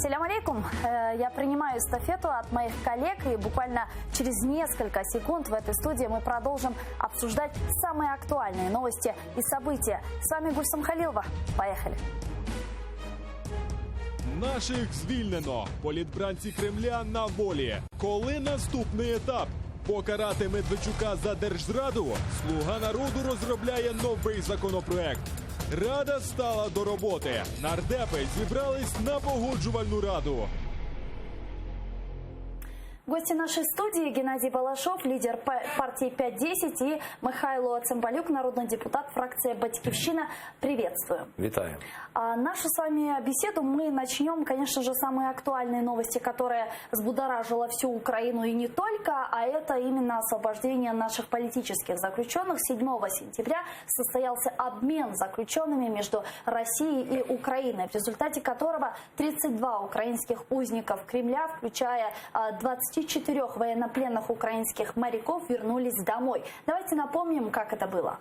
Салям алейкум. Я принимаю эстафету от моих коллег, и буквально через несколько секунд в этой студии мы продолжим обсуждать самые актуальные новости и события. С вами Гульсум Халилова. Поехали. Наших звільнено. Політбранці Кремля на волі. Коли наступний етап? Покарати Медведчука за держзраду? Слуга народу розробляє новий законопроект. Рада стала до роботи. Нардепи зібрались на погоджувальну раду. Гости нашей студии: Геннадий Балашов, лидер партии 5-10, и Михайло Цымбалюк, народный депутат, фракция «Батькивщина». Приветствую. Витаю. Нашу с вами беседу мы начнем, конечно же, самые актуальные новости, которые взбудоражило всю Украину и не только, а это именно освобождение наших политических заключенных. 7 сентября состоялся обмен заключенными между Россией и Украиной, в результате которого 32 украинских узников Кремля, включая 24 военнопленных украинских моряков, вернулись домой. Давайте напомним, как это было.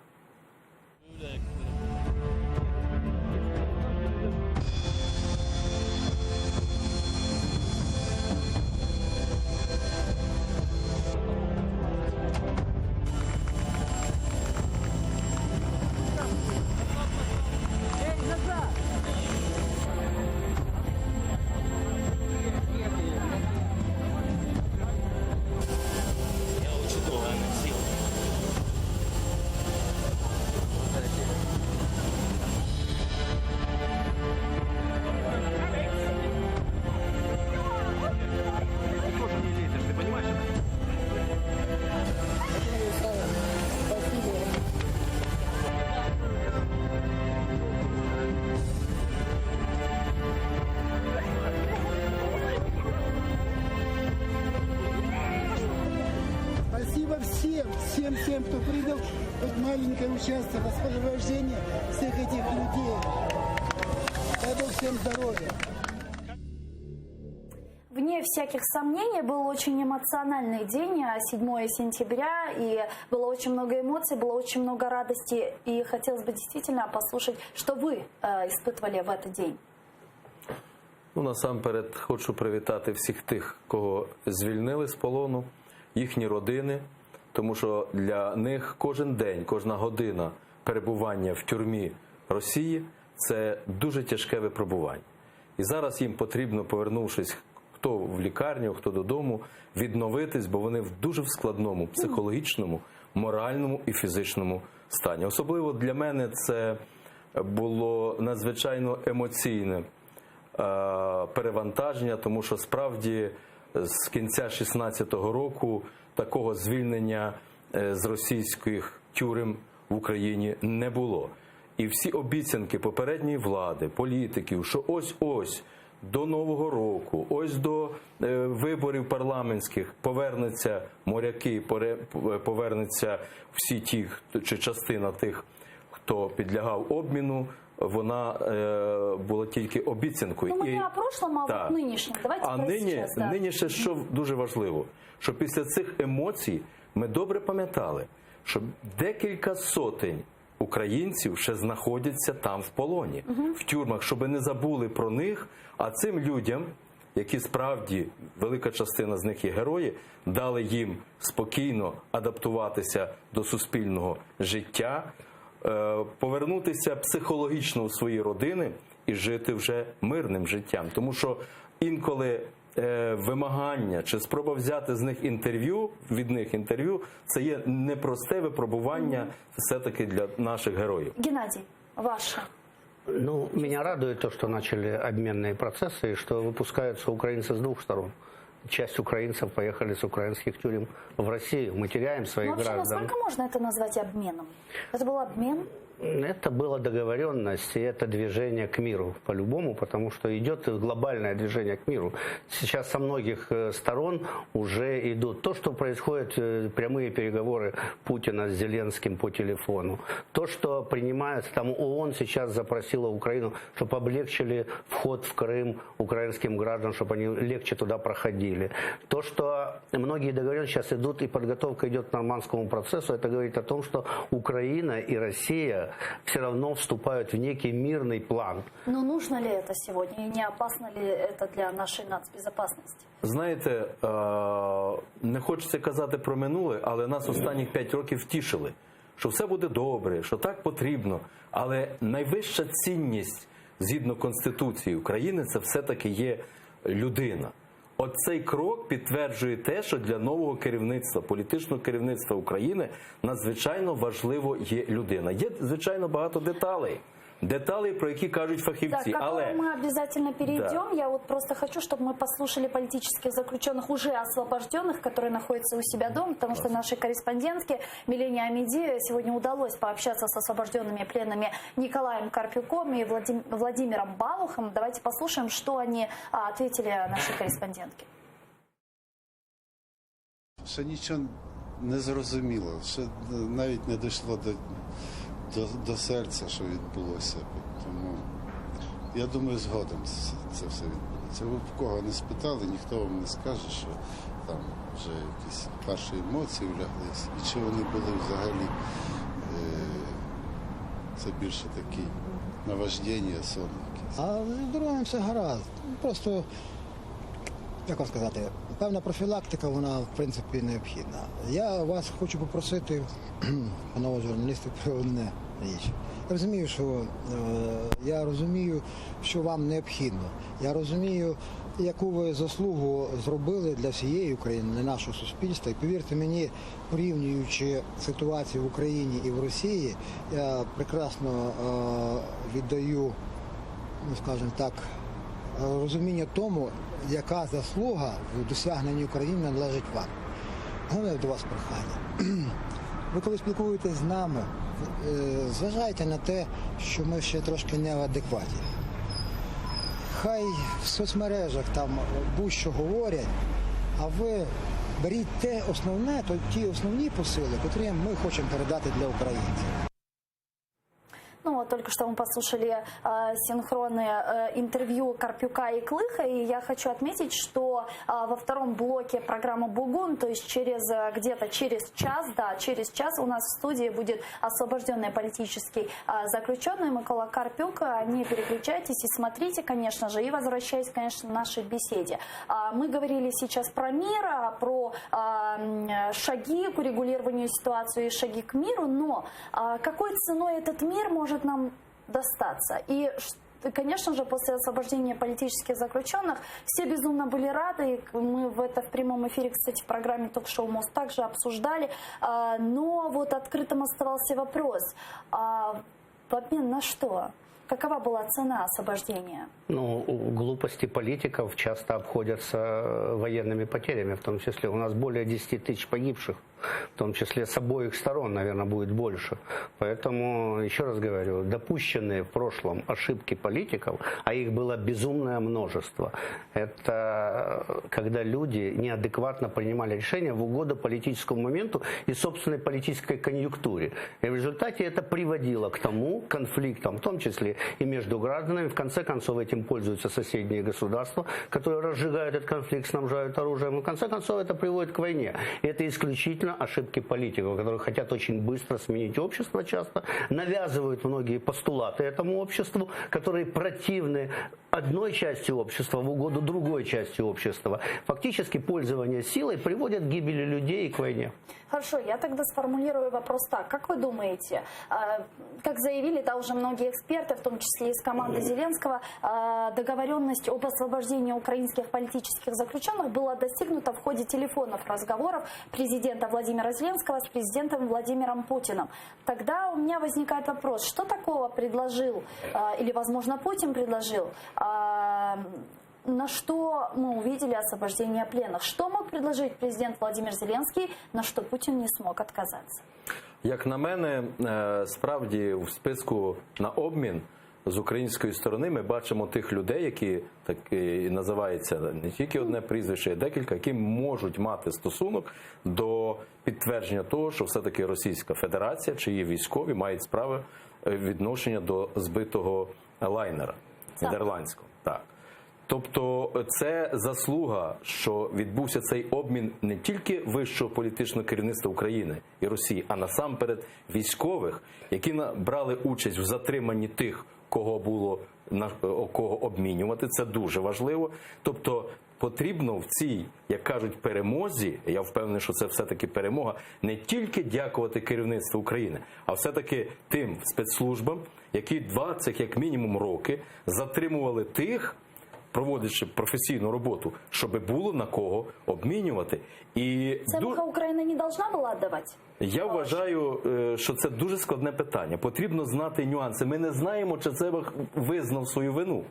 Спасибо всем, кто принял хоть маленькое участие в освобождении всех этих людей. Дай Бог всем здоровья. Вне всяких сомнений, был очень эмоциональный день, 7 сентября, и было очень много эмоций, было очень много радости, и хотелось бы действительно послушать, что вы испытывали в этот день. Насамперед хочу привітати всіх тих, кого звільнили з полону, їхні родини, тому що для них кожен день, кожна година перебування в тюрмі Росії – це дуже тяжке випробування. І зараз їм потрібно, повернувшись, хто в лікарню, хто додому, відновитись, бо вони в дуже складному психологічному, моральному і фізичному стані. Особливо для мене це було надзвичайно емоційне перевантаження, тому що справді з кінця 2016 року такого звільнення з російських тюрем в Україні не було. І всі обіцянки попередньої влади, політиків, що ось-ось до Нового року, ось до виборів парламентських повернуться моряки, повернуться всі ті, чи частина тих, хто підлягав обміну, вона була тільки обіцянкою. Ну, ми не о прошлом, а от нинішніх. Давайте а нині ще що дуже важливо, що після цих емоцій ми добре пам'ятали, що декілька сотень українців ще знаходяться там в полоні, в тюрмах, щоб не забули про них, а цим людям, які справді, велика частина з них є герої, дали їм спокійно адаптуватися до суспільного життя, повернутися психологічно у свої родини і жити вже мирним життям. Тому що інколи вимагання чи спроба взяти з них інтерв'ю, від них інтерв'ю, це є непросте випробування все-таки для наших героїв. Геннадий, ваше. Ну, меня радует то, что начали обменные процессы и что выпускаются украинцы с двух сторон. Часть украинцев поехали с украинских тюрем в Россию. Мы теряем своих граждан. Насколько можно это назвать обменом? Это был обмен? Это была договоренность, и это движение к миру по-любому, потому что идет глобальное движение к миру. Сейчас со многих сторон уже идут. То, что происходит, прямые переговоры Путина с Зеленским по телефону. То, что принимается, там ООН сейчас запросила Украину, чтобы облегчили вход в Крым украинским гражданам, чтобы они легче туда проходили. То, что многие договоренности сейчас идут, и подготовка идет к нормандскому процессу, это говорит о том, что Украина и Россия года все равно вступают в некий мирный план. Но нужно ли это сегодня и не опасно ли это для нашей нацбезопасности? Знаєте, не хочеться казати про минуле, але нас останніх 5 років втішили, що все буде добре, що так потрібно. Але найвища цінність, згідно Конституції України, це все-таки є людина. Оцей крок підтверджує те, що для нового керівництва, політичного керівництва України надзвичайно важливо є людина. Є, звичайно, багато деталей, про які кажуть Да, фахівці. к Але которым мы обязательно перейдем. Да. Я вот просто хочу, чтобы мы послушали политических заключенных, уже освобожденных, которые находятся у себя дома, потому что нашей корреспондентке Милене Амиди сегодня удалось пообщаться с освобожденными пленными Николаем Карпюком и Владимиром Балухом. Давайте послушаем, что они ответили нашей корреспондентке. Ще нічого не зрозуміло, ще навіть не дійшло до серця, що відбулося. Тому я думаю, згодом це все відбудеться. Ви в кого не спитали, ніхто вам не скаже, що там вже якісь перші емоції вляглись. І чи вони були взагалі, це більше такі наваждення, сон якісь. А з здоров'ям все гаразд. Просто, як вам сказати, певна профілактика, вона, в принципі, необхідна. Я вас хочу попросити, панове журналісти, про одне річ. Я розумію, що вам необхідно. Я розумію, яку ви заслугу зробили для всієї України, для нашого суспільства. І повірте мені, порівнюючи ситуацію в Україні і в Росії, я прекрасно віддаю, ну, скажімо так, розуміння тому, яка заслуга в досягненні України належить вам. Головне до вас прохання. Ви коли спілкуєтесь з нами, зважайте на те, що ми ще трошки не в адекваті. Хай в соцмережах там будь-що говорять, а ви беріть те основне, ті основні посили, які ми хочемо передати для українців. Ну вот только что мы послушали синхронные интервью Карпюка и Клыха, и я хочу отметить, что во втором блоке программы «Бугун», то есть где-то через час у нас в студии будет освобожденный политический заключенный Микола Карпюк. Не переключайтесь и смотрите, конечно же, и возвращаясь, конечно, к нашей беседе. Мы говорили сейчас про мир, про шаги к урегулированию ситуации и шаги к миру, но какой ценой этот мир может нам достаться? И, конечно же, после освобождения политических заключенных все безумно были рады. И мы это в прямом эфире, кстати, в программе «Ток-шоу МОЗ» также обсуждали. Но вот открытым оставался вопрос. В обмен на что? Какова была цена освобождения? Ну, глупости политиков часто обходятся военными потерями, в том числе. У нас более 10 тысяч погибших, в том числе с обоих сторон, наверное, будет больше. Поэтому, еще раз говорю, допущенные в прошлом ошибки политиков, а их было безумное множество, это когда люди неадекватно принимали решения в угоду политическому моменту и собственной политической конъюнктуре. И в результате это приводило к тому конфликтам, в том числе и между гражданами. В конце концов, этим пользуются соседние государства, которые разжигают этот конфликт, снабжают оружием. Но в конце концов, это приводит к войне. И это исключительно ошибки политиков, которые хотят очень быстро сменить общество часто, навязывают многие постулаты этому обществу, которые противны одной части общества в угоду другой части общества. Фактически пользование силой приводит к гибели людей и к войне. Хорошо, я тогда сформулирую вопрос так. Как вы думаете, как заявили уже многие эксперты, в том числе из команды Зеленского, договоренность об освобождении украинских политических заключенных была достигнута в ходе телефонных разговоров президента Владимира Зеленского с президентом Владимиром Путиным. Тогда у меня возникает вопрос, что такого предложил, или, возможно, Путин предложил, на что мы увидели освобождение пленных? Что мог предложить президент Владимир Зеленский, на что Путин не смог отказаться? Як на мене, справді в списку на обмін з української сторони ми бачимо тих людей, які так і називаються не тільки одне прізвище, а декілька, які можуть мати стосунок до підтвердження того, що все-таки Російська Федерація, чиї військові мають справи відношення до збитого лайнера нідерландського. Так. Тобто це заслуга, що відбувся цей обмін не тільки вищого політичного керівництва України і Росії, а насамперед військових, які брали участь в затриманні тих, кого було кого обмінювати. Це дуже важливо. Тобто потрібно в цій, як кажуть, перемозі, я впевнений, що це все-таки перемога, не тільки дякувати керівництву України, а все-таки тим спецслужбам, які 20, як мінімум, роки затримували тих, проводячи професійну роботу, щоб було на кого обмінювати. І ЦМК Украина не должна была отдавать? я вважаю, що це дуже складне питання. Потрібно знати нюанси. Ми не знаємо, чи Цемах визнав свою вину.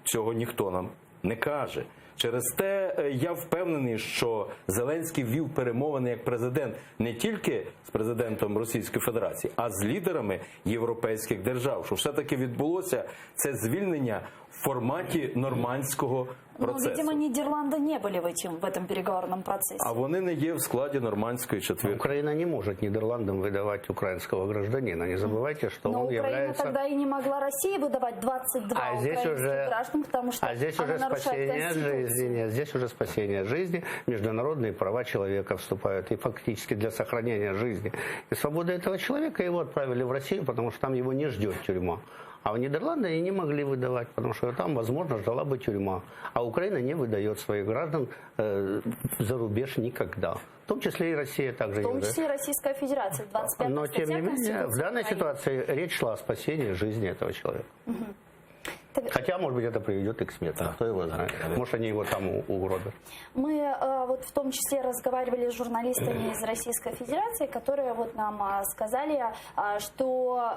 Цього ніхто нам не каже. Через те я впевнений, що Зеленський вів перемовини як президент не тільки з президентом Російської Федерації, а з лідерами європейських держав. Що все-таки відбулося це звільнення в форматі нормандського процесу. Но, видимо, Нидерланды не были в этом переговорном процессе. А вони не є в складі нормандської четвірки. Украина не может Нидерландам выдавать украинского гражданина. Не забывайте, что Но он Украина является... тогда и не могла России выдавать 22 украинских граждан, потому что здесь она уже нарушает спасение Конституцию. жизни. Нет, здесь уже спасение жизни, международные права человека вступают. И фактически для сохранения жизни и свободы этого человека его отправили в Россию, потому что там его не ждет тюрьма. А в Нидерланды они не могли выдавать, потому что там, возможно, ждала бы тюрьма. А Украина не выдает своих граждан за рубеж никогда. В том числе и Россия также не выдает. В том числе и Российская Федерация, 25 Но, тем не менее, в данной Украины. ситуации речь шла о спасении жизни этого человека. Хотя, может быть, это приведет и к смерти. Кто его знает? Может, они его там угробят. Мы вот в том числе разговаривали с журналистами из Российской Федерации, которые вот нам сказали, что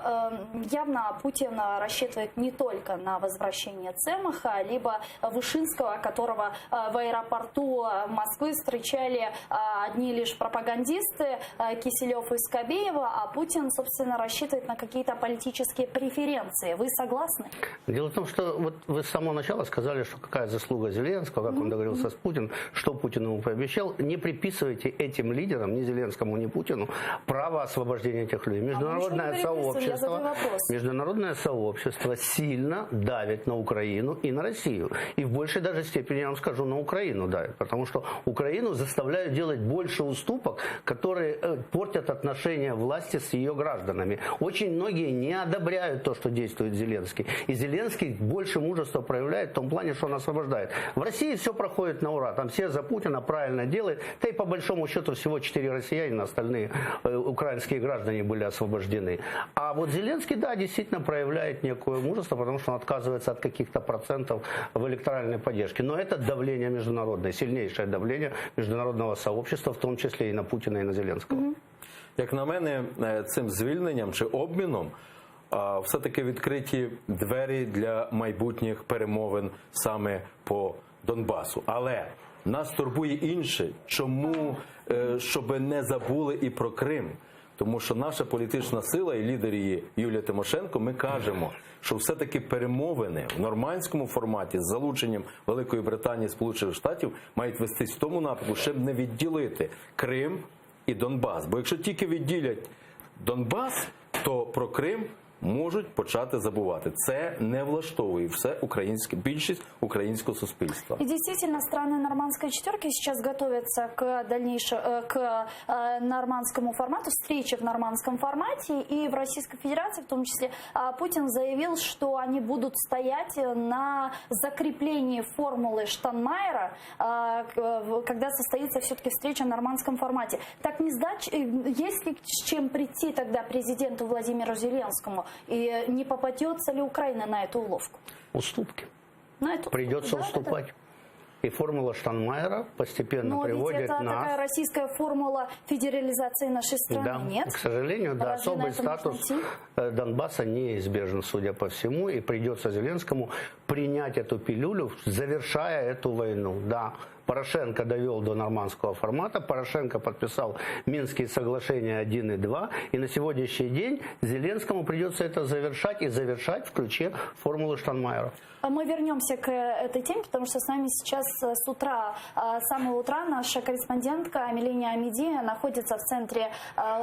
явно Путин рассчитывает не только на возвращение Цемаха, либо Вышинского, которого в аэропорту Москвы встречали одни лишь пропагандисты, Киселев и Скобеева, а Путин, собственно, рассчитывает на какие-то политические преференции. Вы согласны? Дело в том, что вот вы с самого начала сказали, что какая заслуга Зеленского, как он договорился с Путиным, что Путин ему пообещал. Не приписывайте этим лидерам, ни Зеленскому, ни Путину, право освобождения этих людей. Международное сообщество сильно давит на Украину и на Россию. И в большей даже степени, я вам скажу, на Украину давит. Потому что Украину заставляют делать больше уступок, которые портят отношения власти с ее гражданами. Очень многие не одобряют то, что действует Зеленский. И Зеленский больше мужества проявляет в том плане, что он освобождает. В России все проходит на ура. Там все за Путина правильно делают. Да и по большому счету всего 4 россиянина, остальные украинские граждане были освобождены. А вот Зеленский, да, действительно проявляет некое мужество, потому что он отказывается от каких-то процентов в электоральной поддержке. Но это давление международное, сильнейшее давление международного сообщества, в том числе и на Путина, и на Зеленского. Як на мене, цим звільненням чи обміном все-таки відкриті двері для майбутніх перемовин саме по Донбасу. Але нас турбує інше. Чому? Щоб не забули і про Крим. Тому що наша політична сила і лідер її Юлія Тимошенко, ми кажемо, що все-таки перемовини в нормандському форматі з залученням Великої Британії і Сполучених Штатів мають вестись в тому напрямку, щоб не відділити Крим і Донбас. Бо якщо тільки відділять Донбас, то про Крим можуть почати забувати. Це не влаштовує все більшість українського суспільства. И действительно, страны нормандской четверки сейчас готовятся к нормандскому формату, встрече в нормандском формате. И в Российской Федерации, в том числе, Путин заявил, что они будут стоять на закреплении формулы Штайнмайера, когда состоится все-таки встреча в нормандском формате. Так не сдать, есть ли с чем прийти тогда президенту Владимиру Зеленскому? И не попадется ли Украина на эту уловку? Уступки. На эту Придется уловку, уступать. Да. И формула Штайнмайера постепенно но приводит ведь это нас... такая российская формула федерализации нашей страны, да, нет? к сожалению, да, Разве особый статус Донбасса неизбежен, судя по всему, и придется Зеленскому принять эту пилюлю, завершая эту войну, да. Порошенко довел до нормандского формата, Порошенко подписал Минские соглашения 1 и 2, и на сегодняшний день Зеленскому придется это завершать и завершать в ключе формулы Штайнмайера. Мы вернемся к этой теме, потому что с нами сейчас с утра, с самого утра наша корреспондентка Милена Амидия находится в центре,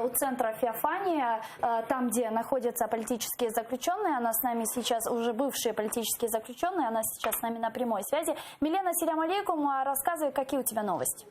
у центра Феофания, там, где находятся политические заключенные. Она с нами сейчас, уже бывшие политические заключенные, она сейчас с нами на прямой связи. Милена, селям алейкум, рассказывай, какие у тебя новости.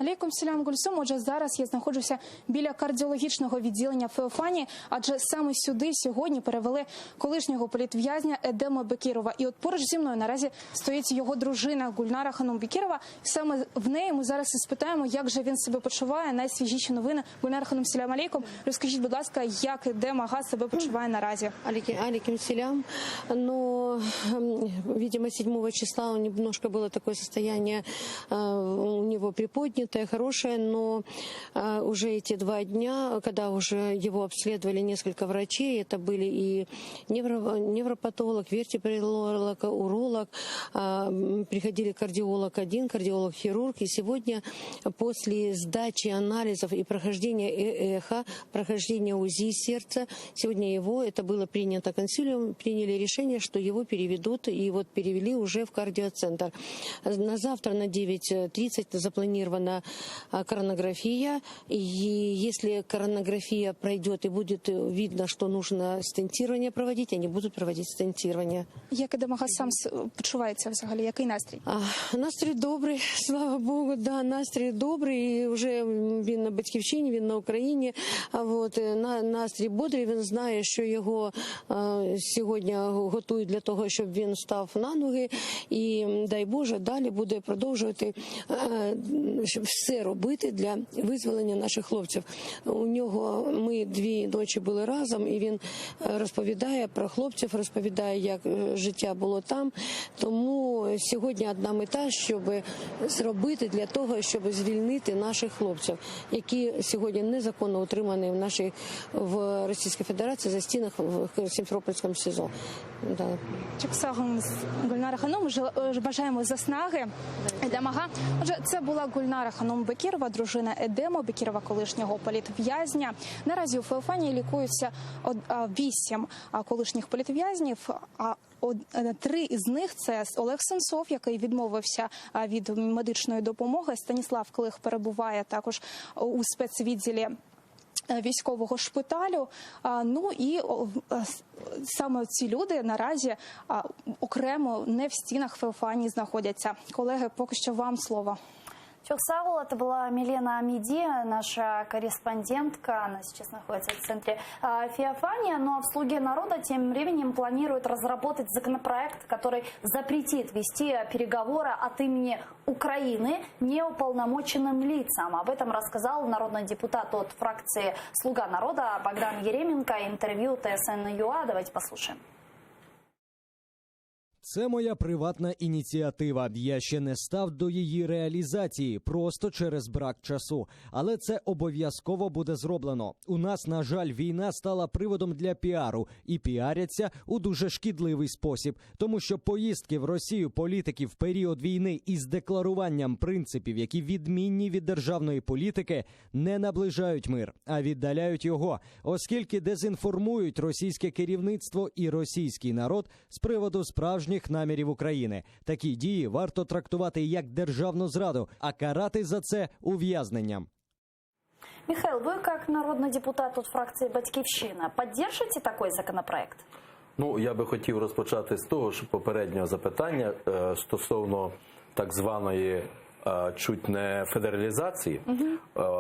Алейкум селям, Гульсум. Отже, зараз я знаходжуся біля кардіологічного відділення Феофанії, адже саме сюди сьогодні перевели колишнього політв'язня Едема Бекірова. І от поруч зі мною наразі стоїть його дружина Гульнара Ханум Бекірова. Саме в неї ми зараз і спитаємо, як же він себе почуває, найсвіжіші новини. Гульнара Ханум, селям алейкум. Розкажіть, будь ласка, як Едем Ага себе почуває наразі? Алейкум селям. Но, видимо, 7 числа немножко было такое состояние у него приподнято, хорошее, но уже эти 2 дня, когда уже его обследовали несколько врачей, это были и невропатолог, вертебролог, уролог, приходили кардиолог 1, кардиолог-хирург, и сегодня после сдачи анализов и прохождения эхо, прохождения УЗИ сердца, сегодня его, это было принято консилиум, приняли решение, что его переведут, и вот перевели уже в кардиоцентр. На завтра на 9:30 запланирована коронография, и если коронография пройдет и будет видно, что нужно стентирование проводить, они будут проводить стентирование. Як Едем Ага сам почувається взагалі? Який настрій? Настрій добрий, слава Богу, да, настрій добрий, і вже він на батьківщині, він на Україні, настрій бодрий, він знає, що його сьогодні готують для того, щоб він став на ноги, і, дай Боже, далі буде продовжувати все робити для визволення наших хлопців. У нього ми 2 ночі були разом, і він розповідає про хлопців, розповідає, як життя було там. Тому сьогодні одна мета, щоб зробити для того, щоб звільнити наших хлопців, які сьогодні незаконно утримані в Російській Федерації за стінах в Сімферопольському СІЗО. Да. Гульнара Ханум, бажаємо заснаги Едема Ага. Отже, це була Гульнара Ханум Бекірова, дружина Едема Бекірова, колишнього політв'язня. Наразі у Феофанії лікуються 8 колишніх політв'язнів, а 3 із них – це Олег Сенцов, який відмовився від медичної допомоги. Станіслав Клих перебуває також у спецвідділі військового шпиталю. Ну і саме ці люди наразі окремо не в стінах Феофанії знаходяться. Колеги, поки що вам слово. Чохсаул, это была Милена Амидия, наша корреспондентка. Она сейчас находится в центре Феофания. Ну а в «Слуге народа» тем временем планируют разработать законопроект, который запретит вести переговоры от имени Украины неуполномоченным лицам. Об этом рассказал народный депутат от фракции «Слуга народа» Богдан Еременко. Интервью ТСН.ЮА. Давайте послушаем. Це моя приватна ініціатива. Я ще не став до її реалізації, просто через брак часу. Але це обов'язково буде зроблено. У нас, на жаль, війна стала приводом для піару. І піаряться у дуже шкідливий спосіб. Тому що поїздки в Росію політиків в період війни із декларуванням принципів, які відмінні від державної політики, не наближають мир, а віддаляють його. Оскільки дезінформують російське керівництво і російський народ з приводу справжніх намірів України. Такі дії варто трактувати як державну зраду, а карати за це ув'язненням. Михаил, вы как народный депутат от фракции «Батьківщина» поддержите такой законопроект? Ну, я би хотів розпочати з того, що попереднього запитання стосовно так званої чуть не федералізації.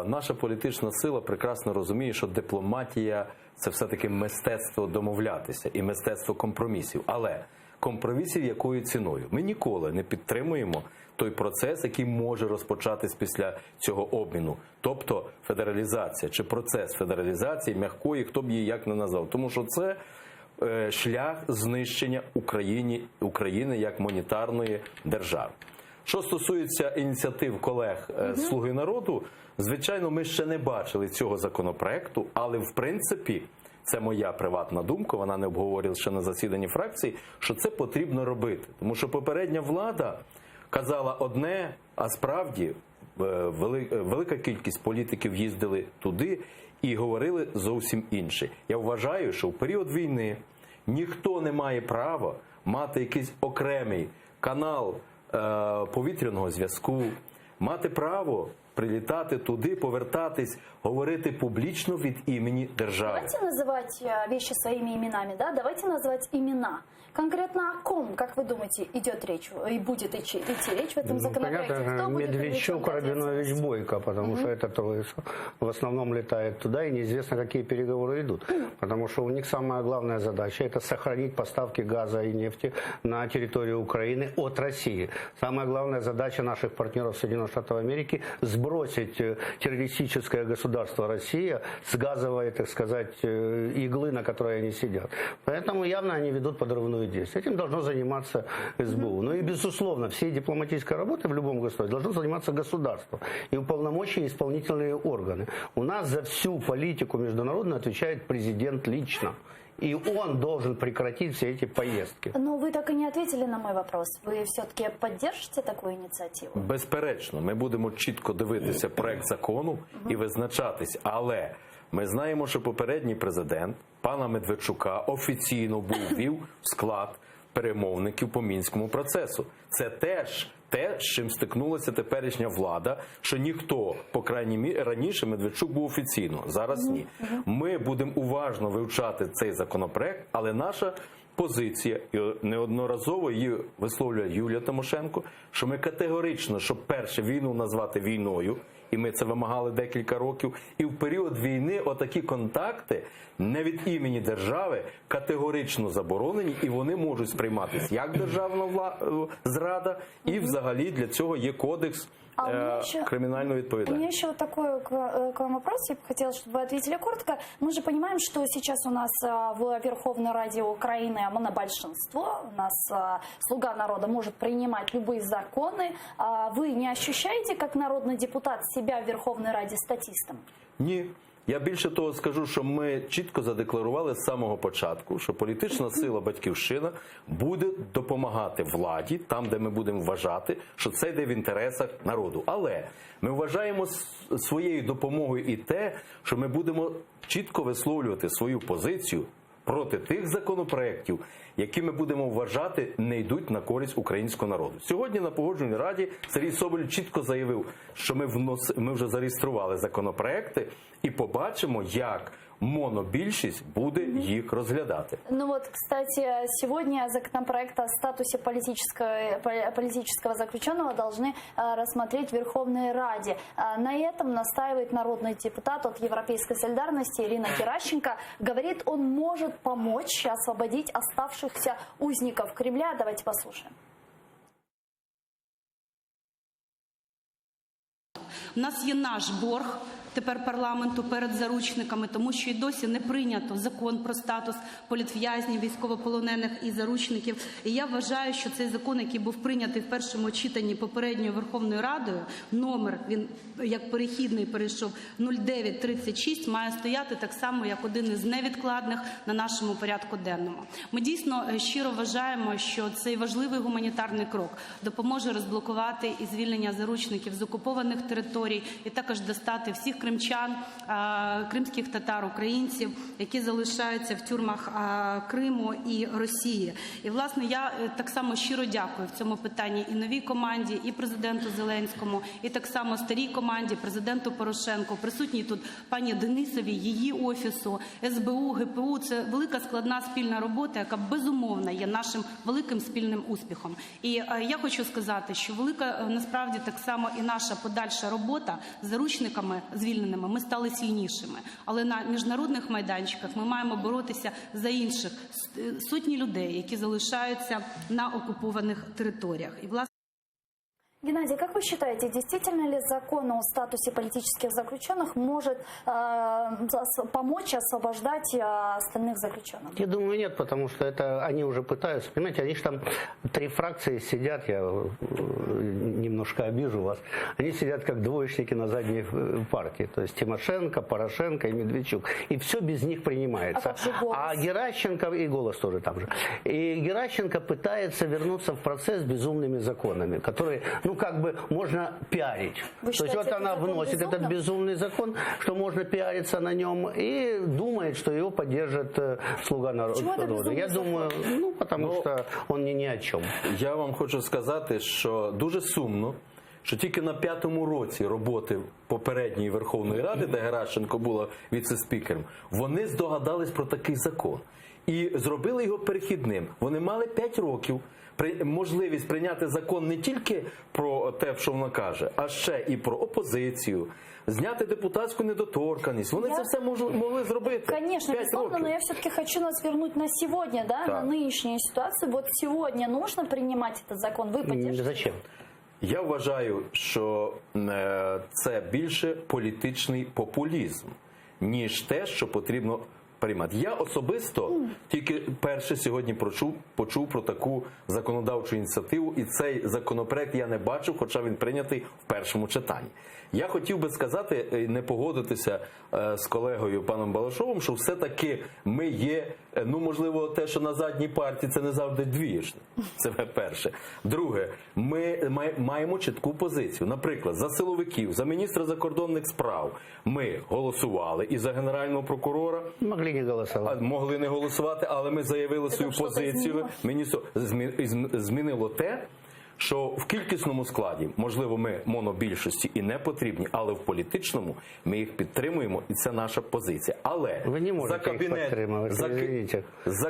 Наша політична сила прекрасно розуміє, що дипломатія – це все-таки мистецтво домовлятися і мистецтво компромісів. Але компромісів якою ціною? Ми ніколи не підтримуємо той процес, який може розпочатись після цього обміну. Тобто федералізація чи процес федералізації, м'якої, хто б її як не назвав. Тому що це шлях знищення України як монетарної держави. Що стосується ініціатив колег з «Слуги народу», звичайно, ми ще не бачили цього законопроекту, але в принципі це моя приватна думка, вона не обговорювалася ще на засіданні фракції, що це потрібно робити. Тому що попередня влада, казала одне, а справді велика кількість політиків їздили туди і говорили зовсім інше. Я вважаю, що в період війни ніхто не має права мати якийсь окремий канал повітряного зв'язку, мати право прилітати туди, повертатись, говорити публічно від імені держави. Давайте называть вещи своими именами, да? Давайте назвать имена. Конкретно о ком, как вы думаете, идет речь и будет идти речь в этом законопроекте? Понятно, Кто будет Медведчук, привлечен к Рабинович, ответственности? Бойко, потому что это трое в основном летает туда, и неизвестно, какие переговоры идут. Потому что у них самая главная задача – это сохранить поставки газа и нефти на территорию Украины от России. Самая главная задача наших партнеров Соединенных Штатов Америки – сбросить террористическое государство Россия с газовой, так сказать, иглы, на которой они сидят. Поэтому явно они ведут подрывную действие. Этим должно заниматься СБУ. Ну и, безусловно, всей дипломатической работой в любом государстве должно заниматься государство и уполномоченные исполнительные органы. У нас за всю политику международную отвечает президент лично. И он должен прекратить все эти поездки. Но вы так и не ответили на мой вопрос. Вы все-таки поддержите такую инициативу? Безперечно, ми будемо чітко дивитися проект закону і визначатись. Але ми знаємо, що попередній президент пана Медведчука офіційно ввів в склад перемовників по Мінському процесу. Це теж те, з чим стикнулася теперішня влада, що ніхто, по крайній мірі, раніше Медведчук був офіційно, зараз ні. Ми будемо уважно вивчати цей законопроект, але наша позиція, і неодноразово її висловлює Юлія Тимошенко, що ми категорично, щоб перше війну назвати війною, і ми це вимагали декілька років, і в період війни отакі контакти не від імені держави категорично заборонені, і вони можуть сприйматися як державна зрада, і взагалі для цього є кодекс криминальную У відповідальність. меня еще вот такой к вам вопрос. Я бы хотела, чтобы вы ответили коротко. Мы же понимаем, что сейчас у нас в Верховной Раде Украины монобольшинство. У нас слуга народа может принимать любые законы. Вы не ощущаете, как народный депутат, себя в Верховной Раде статистом? Ні. Я більше того скажу, що ми чітко задекларували з самого початку, що політична сила «Батьківщина» буде допомагати владі, там, де ми будемо вважати, що це йде в інтересах народу. Але ми вважаємо своєю допомогою і те, що ми будемо чітко висловлювати свою позицію проти тих законопроєктів, які ми будемо вважати не йдуть на користь українського народу. Сьогодні на Погоджувальній раді Сергій Соболєв чітко заявив, що ми вже зареєстрували законопроекти і побачимо, як монобільшість буде їх розглядати. Ну вот, кстати, сегодня законопроект о статусе политического заключенного должны рассмотреть в Верховной Раде. На этом настаивает народный депутат от Европейской солидарности Ирина Геращенко. Говорит, он может помочь освободить оставшихся узников Кремля. Давайте послушаем. У нас є наш борг тепер парламенту перед заручниками, тому що і досі не прийнято закон про статус політв'язнів, військовополонених і заручників. І я вважаю, що цей закон, який був прийнятий в першому читанні попередньою Верховною Радою, номер, він як перехідний перейшов, 0936, має стояти так само, як один із невідкладних на нашому порядку денному. Ми дійсно щиро вважаємо, що цей важливий гуманітарний крок допоможе розблокувати і звільнення заручників з окупованих територій, і також достати всіх кримчан, кримських татар, українців, які залишаються в тюрмах Криму і Росії. І, власне, я так само щиро дякую в цьому питанні і новій команді, і президенту Зеленському, і так само старій команді, президенту Порошенку, присутній тут пані Денисовій, її офісу, СБУ, ГПУ. Це велика складна спільна робота, яка безумовно є нашим великим спільним успіхом. І я хочу сказати, що велика насправді так само і наша подальша робота з заручниками звільненими, ми стали сильнішими. Але на міжнародних майданчиках ми маємо боротися за інших сотні людей, які залишаються на окупованих територіях. І, власне, Геннадий, как вы считаете, действительно ли закон о статусе политических заключенных может помочь освобождать остальных заключенных? Я думаю, нет, потому что это они уже пытаются. Понимаете, они же там 3 фракции сидят, я немножко обижу вас, они сидят как двоечники на задней партии. То есть Тимошенко, Порошенко и Медведчук. И все без них принимается. А Геращенко, и «Голос» тоже там же. И Геращенко пытается вернуться в процесс безумными законами, которые, ну, как бы можно пиарить. Вы То есть вот она вносит этот безумный закон, что можно пиариться на нем, и думает, что его поддержит «Слуга народа». Я думаю, ну, потому що він ні о чому. Я вам хочу сказати, що дуже сумно, що тільки на 5-му році роботи попередньої Верховної Ради, де Геращенко була віце-спікером, вони здогадались про такий закон. І зробили його перехідним. Вони мали 5 років можливість прийняти закон не тільки про те, що вона каже, а ще і про опозицію, зняти депутатську недоторканність. Вони це все могли зробити. Конечно, безусловно, но я все-таки хочу нас вернуть на сегодня, да, на нынешнюю ситуацию. Вот сегодня нужно принимать этот закон? Вы поддержите? Зачем? Я вважаю, що це більше політичний популізм, ніж те, що потрібно приймати. Я особисто тільки перше сьогодні почув про таку законодавчу ініціативу, і цей законопроект я не бачив, хоча він прийнятий в першому читанні. Я хотів би сказати, не погодитися з колегою паном Балашовим, що все-таки ми є, ну, можливо, те, що на задній партії, це не завжди двіж. Це перше. Друге, ми маємо чітку позицію. Наприклад, за силовиків, за міністра закордонних справ ми голосували і за генерального прокурора. Могли не голосувати. Могли не голосувати, але ми заявили свою позицію. Змінило те, що в кількісному складі, можливо, ми монобільшості і не потрібні, але в політичному ми їх підтримуємо, і це наша позиція. Але ви не можете їх підтримувати, извините.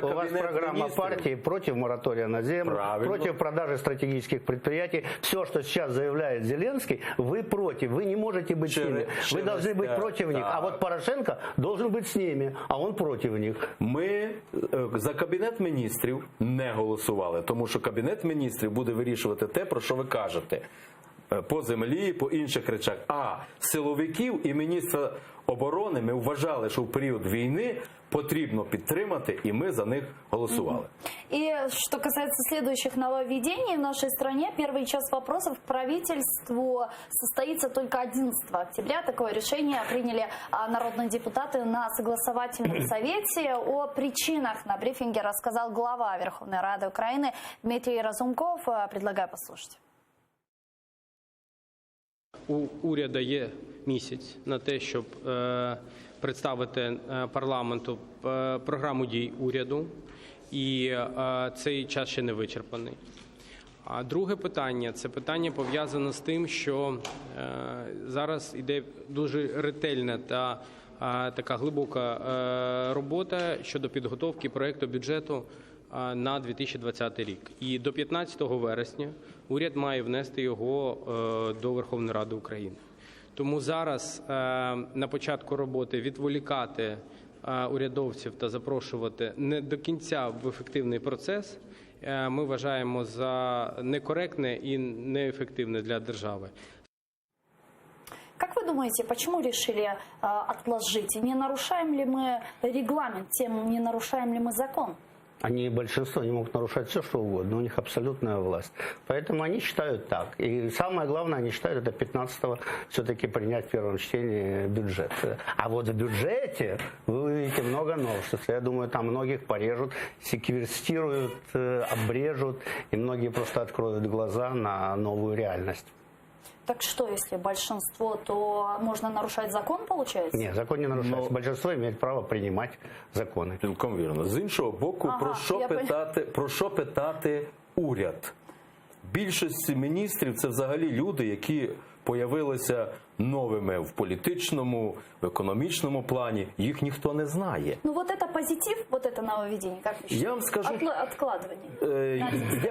У вас программа партии против моратория на землю, против продажи стратегических предприятий. Все, что сейчас заявляет Зеленский, вы против, вы не можете быть с ними. Вы должны быть против них. А вот Порошенко должен быть с ними, а он против них. Ми за Кабінет міністрів не голосували, тому що Кабінет міністрів буде вирішувати те, про що ви кажете, по землі, по інших речах. А силовиків і міністра оборони ми вважали, що в період війни потрібно підтримати, і ми за них голосували. И что касается следующих нововведений в нашей стране, первый час вопросов к правительству состоится только 11 октября. Такое решение приняли народные депутаты на согласовательном совете. О причинах на брифинге рассказал глава Верховной Рады Украины Дмитрий Разумков. Предлагаю послушать. У уряду є місяць на те, щоб представити парламенту програму дій уряду, і цей час ще не вичерпаний. А друге питання – це питання пов'язане з тим, що зараз йде дуже ретельна та така глибока робота щодо підготовки проєкту бюджету на 2020 рік. І до 15 вересня уряд має внести його до Верховної Ради України. Тому зараз на початку роботи відволікати урядовців та запрошувати не до кінця в ефективний процес ми вважаємо за некоректне і неефективне для держави. Как вы думаете, почему решили отложить? Не нарушаем ли мы регламент, тем не нарушаем ли мы закон? Они, большинство, они могут нарушать все, что угодно, у них абсолютная власть. Поэтому они считают так. И самое главное, они считают, это 15-го все-таки принять в первом чтении бюджет. А вот в бюджете вы увидите много новшеств. Я думаю, там многих порежут, секвестируют, обрежут, и многие просто откроют глаза на новую реальность. Так что, если большинство, то можно нарушать закон, получается? Нет, закон не нарушается. Большинство имеет право принимать закони. Цілком вірно. З іншого боку, про що питати уряд? Більшість міністрів – це взагалі люди, які появилися новими в політичному, в економічному плані. Їх ніхто не знає. Ну вот это позитив, вот это нововведение, как вы считаете? Я вам скажу, откладывание.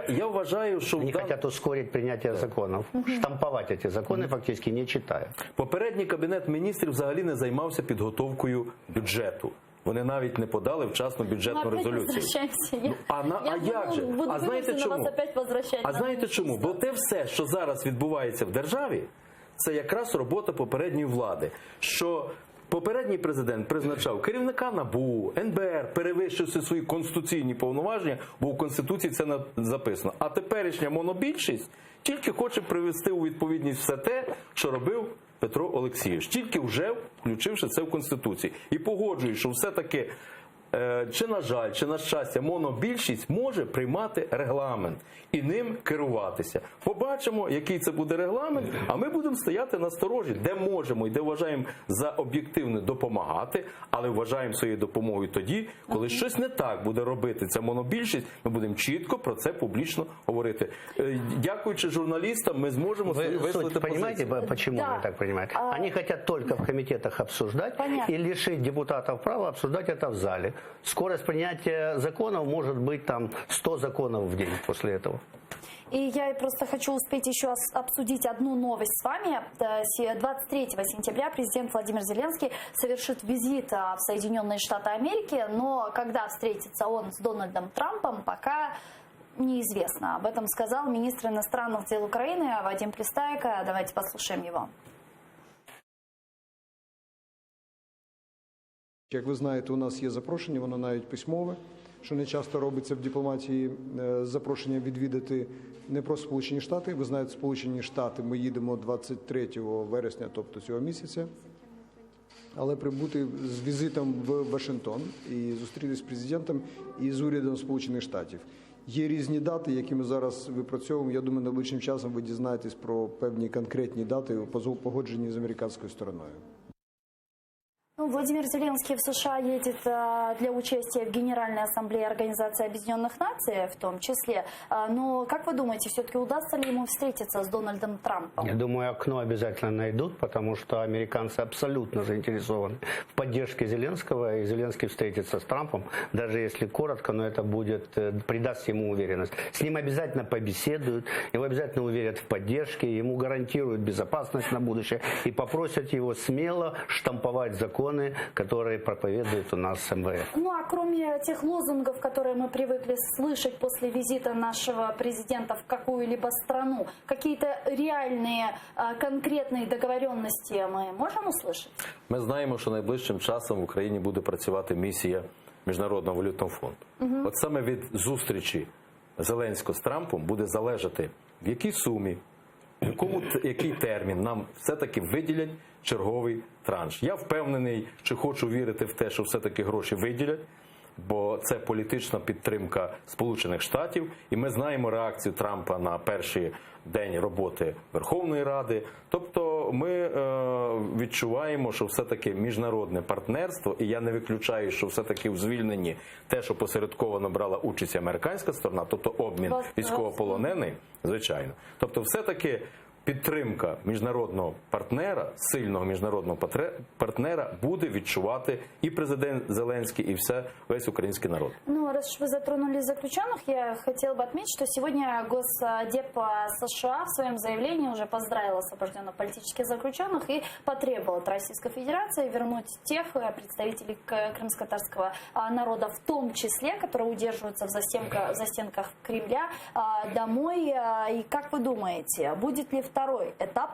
Я вважаю, що... Они хотят ускорить принятие законов, штамповать эти законы, фактически не читая. Попередній Кабінет міністрів взагалі не займався підготовкою бюджету. Вони навіть не подали вчасно бюджетну резолюцію. А як же? А знаєте чому? А знаєте чому? Бо те все, що зараз відбувається в державі, це якраз робота попередньої влади. Що попередній президент призначав керівника НАБУ, НБР, перевищивши свої конституційні повноваження, бо в Конституції це записано. А теперішня монобільшість тільки хоче привести у відповідність все те, що робив Петро Олексійович, тільки вже включивши це в Конституцію. І погоджує, що все-таки, чи на жаль, чи на щастя, монобільшість може приймати регламент і ним керуватися. Побачимо, який це буде регламент, а ми будемо стояти на сторожі, де можемо і де вважаємо за об'єктивне допомагати, але вважаємо своєю допомогою тоді, коли щось не так буде робити ця монобільшість, ми будемо чітко про це публічно говорити. Дякуючи журналістам, ми зможемо висловити понимаете, почему Да. они так понимают? Они хотят только в комитетах обсуждать и лишить депутатов права обсуждать это в зале. Скорость принятия законов может быть там 100 законов в день после этого. И я просто хочу успеть еще обсудить одну новость с вами. 23 сентября президент Владимир Зеленский совершит визит в Соединенные Штаты Америки, но когда встретится он с Дональдом Трампом, пока неизвестно. Об этом сказал министр иностранных дел Украины Вадим Пристайко. Давайте послушаем его. Як ви знаєте, у нас є запрошення, воно навіть письмове, що не часто робиться в дипломатії, запрошення відвідати не просто Сполучені Штати. Ви знаєте, Сполучені Штати ми їдемо 23 вересня, тобто цього місяця, але прибути з візитом в Вашингтон і зустрітися з президентом і з урядом Сполучених Штатів. Є різні дати, які ми зараз випрацьовуємо. Я думаю, найближчим часом ви дізнаєтесь про певні конкретні дати, погоджені з американською стороною. Владимир Зеленский в США едет для участия в Генеральной Ассамблее Организации Объединенных Наций в том числе. Но как вы думаете, все-таки удастся ли ему встретиться с Дональдом Трампом? Я думаю, окно обязательно найдут, потому что американцы абсолютно заинтересованы в поддержке Зеленского, и Зеленский встретится с Трампом, даже если коротко, но это будет, придаст ему уверенность. С ним обязательно побеседуют, его обязательно уверят в поддержке, ему гарантируют безопасность на будущее и попросят его смело штамповать законы, которые проповедует у нас МВФ. Ну а кроме тех лозунгов, которые мы привыкли слышать после визита нашего президента в какую-либо страну, какие-то реальные, конкретные договоренности мы можем услышать? Ми знаємо, що найближчим часом в Україні буде працювати місія Міжнародного валютного фонду. От саме від зустрічі Зеленського з Трампом буде залежати, в якій сумі, який термін нам все-таки виділять черговий транш. Я впевнений, чи хочу вірити в те, що все-таки гроші виділять, бо це політична підтримка Сполучених Штатів, і ми знаємо реакцію Трампа на перший день роботи Верховної Ради. Тобто ми відчуваємо, що все-таки міжнародне партнерство, і я не виключаю, що все-таки в звільненні те, що посередковано брала участь американська сторона, тобто обмін військовополонених, звичайно. Тобто все-таки підтримка міжнародного партнера, сильного міжнародного партнера буде відчувати і президент Зеленский, и весь украинский народ. Ну, раз уж вы затронули заключенных, я хотела бы отметить, что сегодня Госдеп США в своем заявлении уже поздравил освобожденных политических заключенных и потребовал от Российской Федерации вернуть тех представителей крымско-татарского народа, в том числе, которые удерживаются в застенках Кремля, домой. И как вы думаете, будет ли второй этап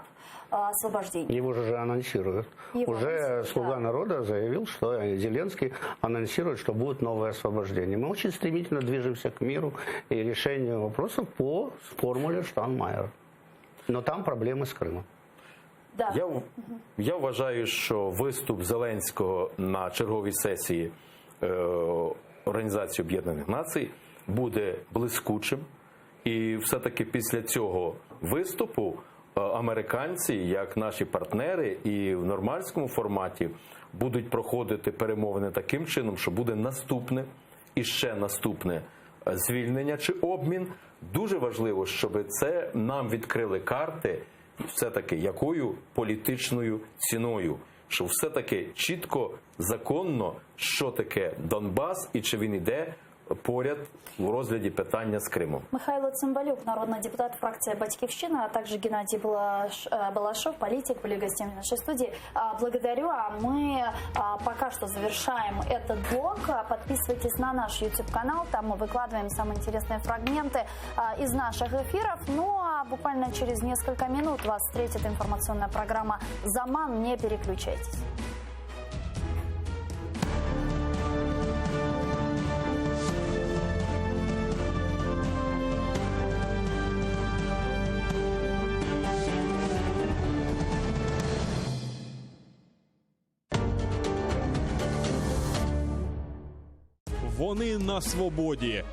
освобождения? Его же анонсируют. Уже «Слуга народа» заявил, что Зеленский анонсирует, что будет новое освобождение. Мы очень стремительно движемся к миру и решению вопросов по формуле Штайнмайера. Но там проблемы с Крымом. Да. Я вважаю, що виступ Зеленського на черговій сесії Організації Об'єднаних Націй буде блискучим. І все-таки після цього виступу американці, як наші партнери, і в нормандському форматі будуть проходити перемовини таким чином, що буде наступне і ще наступне звільнення чи обмін. Дуже важливо, щоб це нам відкрили карти, все-таки якою політичною ціною. Що все-таки чітко, законно, що таке Донбас і чи він іде поряд у розгляді питання з Кримом. Михайло Цымбалюк, народный депутат фракции «Батькивщина», а также Геннадий Балашов, политик, были гостями нашей студии. Благодарю. А мы пока что завершаем этот блок. Подписывайтесь на наш YouTube-канал, там мы выкладываем самые интересные фрагменты из наших эфиров. Ну а буквально через несколько минут вас встретит информационная программа «Заман». Не переключайтесь. Вони на свободі.